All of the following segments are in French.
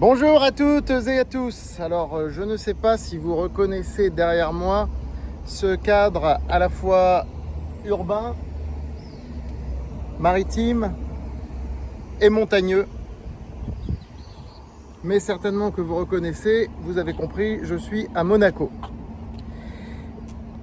Bonjour à toutes et à tous. Alors, je ne sais pas si vous reconnaissez derrière moi ce cadre à la fois urbain, maritime et montagneux. Mais certainement que vous reconnaissez, vous avez compris, je suis à Monaco.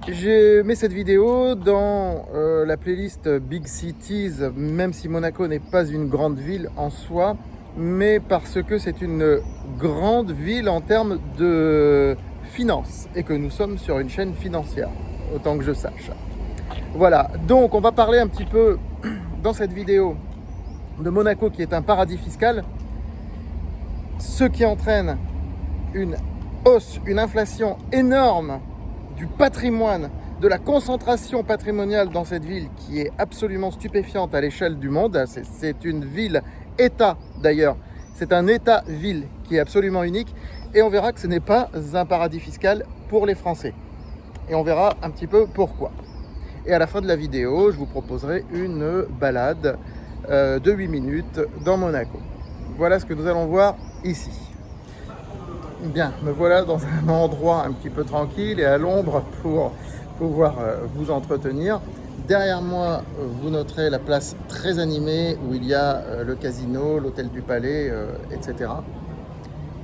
J'ai mis cette vidéo dans la playlist Big Cities, même si Monaco n'est pas une grande ville en soi, mais parce que c'est une grande ville en termes de finances et que nous sommes sur une chaîne financière, autant que je sache. Voilà, donc on va parler un petit peu dans cette vidéo de Monaco qui est un paradis fiscal, ce qui entraîne une hausse, une inflation énorme du patrimoine, de la concentration patrimoniale dans cette ville qui est absolument stupéfiante à l'échelle du monde. C'est une ville-État d'ailleurs, c'est un État-ville qui est absolument unique et on verra que ce n'est pas un paradis fiscal pour les Français. Et on verra un petit peu pourquoi. Et à la fin de la vidéo, je vous proposerai une balade de 8 minutes dans Monaco. Voilà ce que nous allons voir ici. Bien, me voilà dans un endroit un petit peu tranquille et à l'ombre pour pouvoir vous entretenir. Derrière moi, vous noterez la place très animée où il y a le casino, l'hôtel du Palais, etc.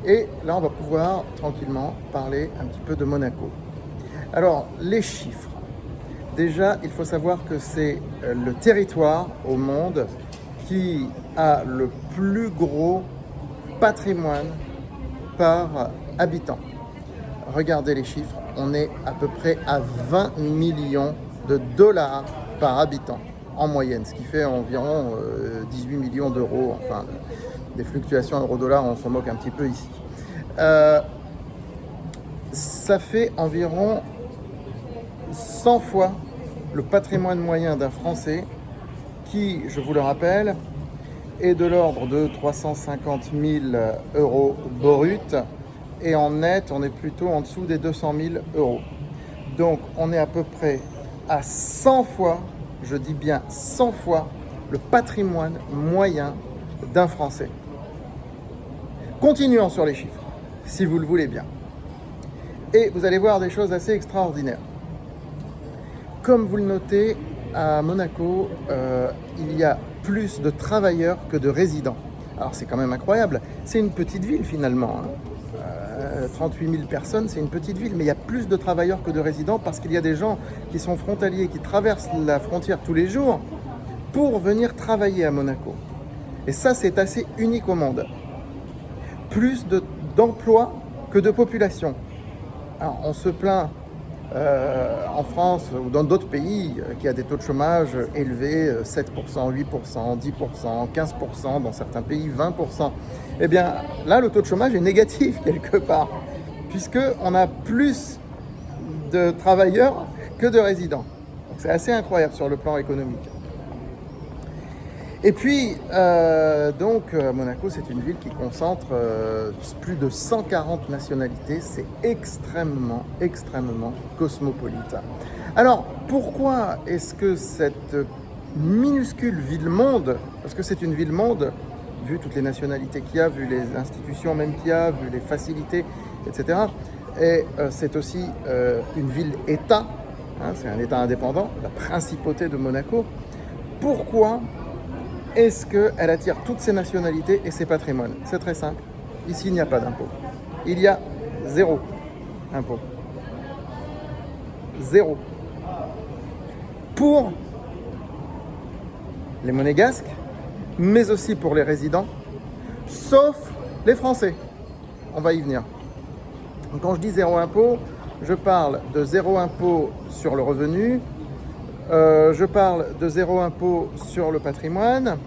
Et là, on va pouvoir tranquillement parler un petit peu de Monaco. Alors, les chiffres. Déjà, il faut savoir que c'est le territoire au monde qui a le plus gros patrimoine par habitant. Regardez les chiffres, on est à peu près à 20 millions de dollars par habitant en moyenne, ce qui fait environ 18 millions d'euros, enfin des fluctuations euro-dollar, on s'en moque un petit peu ici. Ça fait environ 100 fois le patrimoine moyen d'un Français qui, je vous le rappelle, est de l'ordre de 350 000 euros bruts et en net, on est plutôt en dessous des 200 000 euros. Donc, on est à peu près à 100 fois, je dis bien 100 fois, le patrimoine moyen d'un Français. Continuons sur les chiffres, si vous le voulez bien. Et vous allez voir des choses assez extraordinaires. Comme vous le notez, à Monaco, il y a plus de travailleurs que de résidents. Alors c'est quand même incroyable, c'est une petite ville finalement. 38 000 personnes, c'est une petite ville, mais il y a plus de travailleurs que de résidents parce qu'il y a des gens qui sont frontaliers, qui traversent la frontière tous les jours pour venir travailler à Monaco. Et ça, c'est assez unique au monde. Plus d'emplois que de population. Alors, on se plaint en France ou dans d'autres pays qui a des taux de chômage élevés, 7%, 8%, 10%, 15%, dans certains pays 20%. Eh bien là, le taux de chômage est négatif quelque part, puisqu'on a plus de travailleurs que de résidents. Donc c'est assez incroyable sur le plan économique. Et puis, Monaco, c'est une ville qui concentre plus de 140 nationalités. C'est extrêmement, extrêmement cosmopolite. Alors, pourquoi est-ce que cette minuscule ville-monde, parce que c'est une ville-monde, vu toutes les nationalités qu'il y a, vu les institutions même qu'il y a, vu les facilités, etc. Et c'est aussi une ville-État, hein, c'est un État indépendant, la principauté de Monaco. Pourquoi est-ce qu'elle attire toutes ces nationalités et ces patrimoines? C'est très simple. Ici, il n'y a pas d'impôt. Il y a zéro impôt. Zéro. Pour les monégasques, mais aussi pour les résidents, sauf les Français. On va y venir. Donc, quand je dis zéro impôt, je parle de zéro impôt sur le revenu, je parle de zéro impôt sur le patrimoine.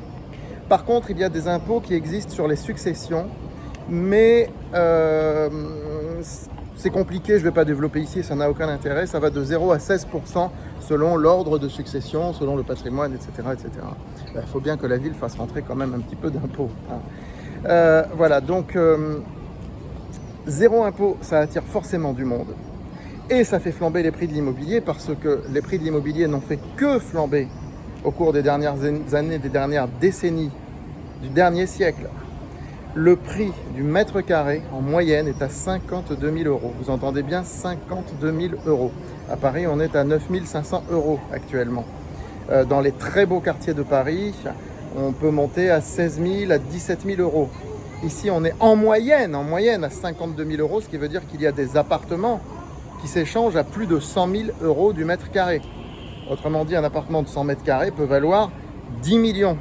Par contre, il y a des impôts qui existent sur les successions, mais c'est compliqué, je ne vais pas développer ici, ça n'a aucun intérêt. Ça va de 0 à 16% selon l'ordre de succession, selon le patrimoine, etc. etc. Il faut bien que la ville fasse rentrer quand même un petit peu d'impôts. Hein. Voilà, donc zéro impôt, ça attire forcément du monde. Et ça fait flamber les prix de l'immobilier parce que les prix de l'immobilier n'ont fait que flamber au cours des dernières années, des dernières décennies, du dernier siècle. Le prix du mètre carré en moyenne est à 52 000 euros. Vous entendez bien, 52 000 euros. À Paris, on est à 9 500 euros actuellement. Dans les très beaux quartiers de Paris, on peut monter à 16 000, à 17 000 euros. Ici, on est en moyenne à 52 000 euros, ce qui veut dire qu'il y a des appartements qui s'échangent à plus de 100 000 euros du mètre carré. Autrement dit, un appartement de 100 mètres carrés peut valoir 10 millions.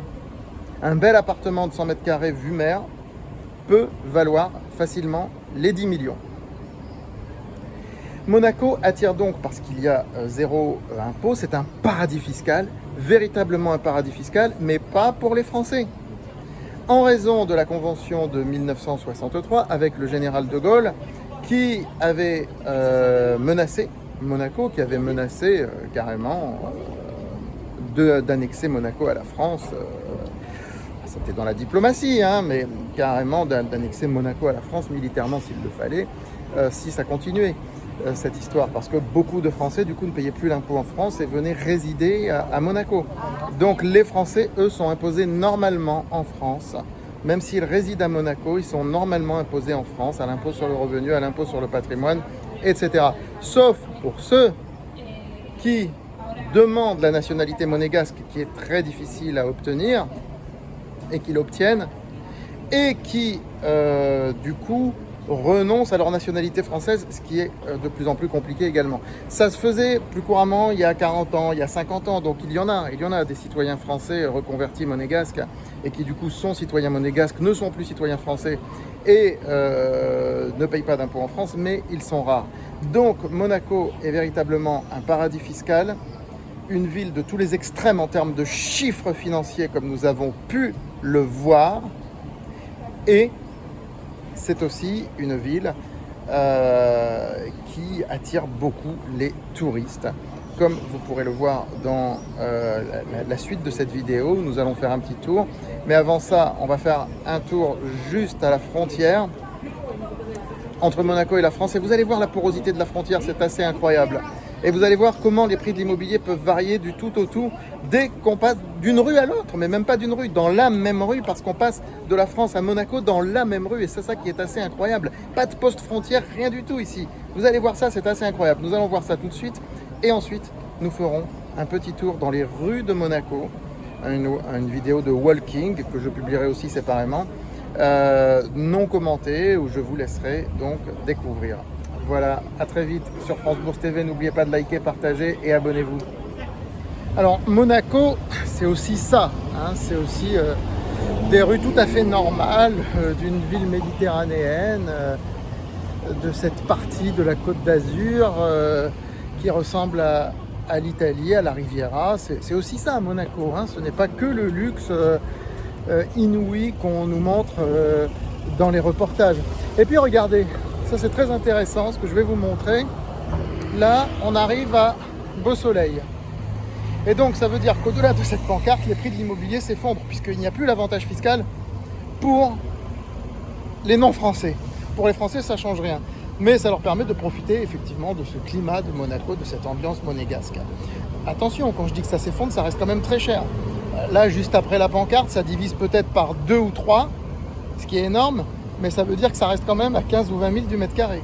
Un bel appartement de 100 mètres carrés vue mer peut valoir facilement les 10 millions. Monaco attire donc parce qu'il y a zéro impôt, c'est un paradis fiscal, véritablement un paradis fiscal, mais pas pour les Français. En raison de la convention de 1963 avec le général de Gaulle qui avait menacé Monaco, qui avait menacé carrément d'annexer Monaco à la France. C'était dans la diplomatie, hein, mais carrément d'annexer Monaco à la France militairement s'il le fallait, si ça continuait cette histoire. Parce que beaucoup de Français, du coup, ne payaient plus l'impôt en France et venaient résider à Monaco. Donc les Français, eux, sont imposés normalement en France. Même s'ils résident à Monaco, ils sont normalement imposés en France, à l'impôt sur le revenu, à l'impôt sur le patrimoine, etc. Sauf pour ceux qui demandent la nationalité monégasque, qui est très difficile à obtenir, et qui l'obtiennent, et qui, du coup, renoncent à leur nationalité française, ce qui est de plus en plus compliqué également. Ça se faisait plus couramment il y a 40 ans, il y a 50 ans, donc il y en a des citoyens français reconvertis monégasques et qui du coup sont citoyens monégasques, ne sont plus citoyens français et ne payent pas d'impôts en France, mais ils sont rares. Donc Monaco est véritablement un paradis fiscal, une ville de tous les extrêmes en termes de chiffres financiers comme nous avons pu le voir, et c'est aussi une ville qui attire beaucoup les touristes. Comme vous pourrez le voir dans la suite de cette vidéo, nous allons faire un petit tour. Mais avant ça, on va faire un tour juste à la frontière entre Monaco et la France. Et vous allez voir la porosité de la frontière, c'est assez incroyable. Et vous allez voir comment les prix de l'immobilier peuvent varier du tout au tout dès qu'on passe d'une rue à l'autre, mais même pas d'une rue, dans la même rue, parce qu'on passe de la France à Monaco dans la même rue, et c'est ça qui est assez incroyable. Pas de poste frontière, rien du tout ici. Vous allez voir ça, c'est assez incroyable. Nous allons voir ça tout de suite, et ensuite, nous ferons un petit tour dans les rues de Monaco, une vidéo de walking, que je publierai aussi séparément, non commentée, où je vous laisserai donc découvrir. Voilà, à très vite sur France Bourse TV. N'oubliez pas de liker, partager et abonnez-vous. Alors, Monaco, c'est aussi ça. Hein, c'est aussi des rues tout à fait normales d'une ville méditerranéenne, de cette partie de la Côte d'Azur qui ressemble à l'Italie, à la Riviera. C'est aussi ça, Monaco. Hein, ce n'est pas que le luxe inouï qu'on nous montre dans les reportages. Et puis, regardez. Ça, c'est très intéressant, ce que je vais vous montrer. Là, on arrive à Beau Soleil. Et donc, ça veut dire qu'au-delà de cette pancarte, les prix de l'immobilier s'effondrent, puisqu'il n'y a plus l'avantage fiscal pour les non-français. Pour les Français, ça ne change rien. Mais ça leur permet de profiter effectivement de ce climat de Monaco, de cette ambiance monégasque. Attention, quand je dis que ça s'effondre, ça reste quand même très cher. Là, juste après la pancarte, ça divise peut-être par 2 ou 3, ce qui est énorme. Mais ça veut dire que ça reste quand même à 15 ou 20 000 du mètre carré.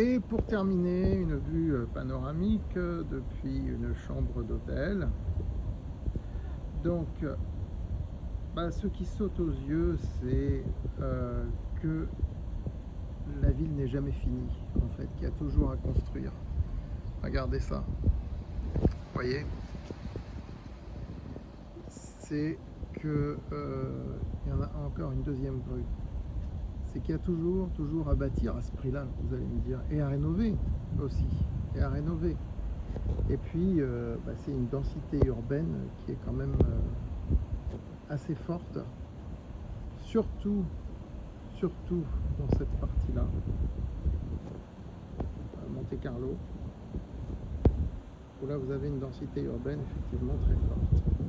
Et pour terminer, une vue panoramique depuis une chambre d'hôtel. Donc, ce qui saute aux yeux, c'est que la ville n'est jamais finie, en fait, qu'il y a toujours à construire. Regardez ça, vous voyez, c'est que il y en a encore une deuxième grue. C'est qu'il y a toujours à bâtir à ce prix-là, vous allez me dire, et à rénover aussi, et à rénover. Et puis, c'est une densité urbaine qui est quand même assez forte, surtout dans cette partie-là, Monte Carlo, où là vous avez une densité urbaine effectivement très forte.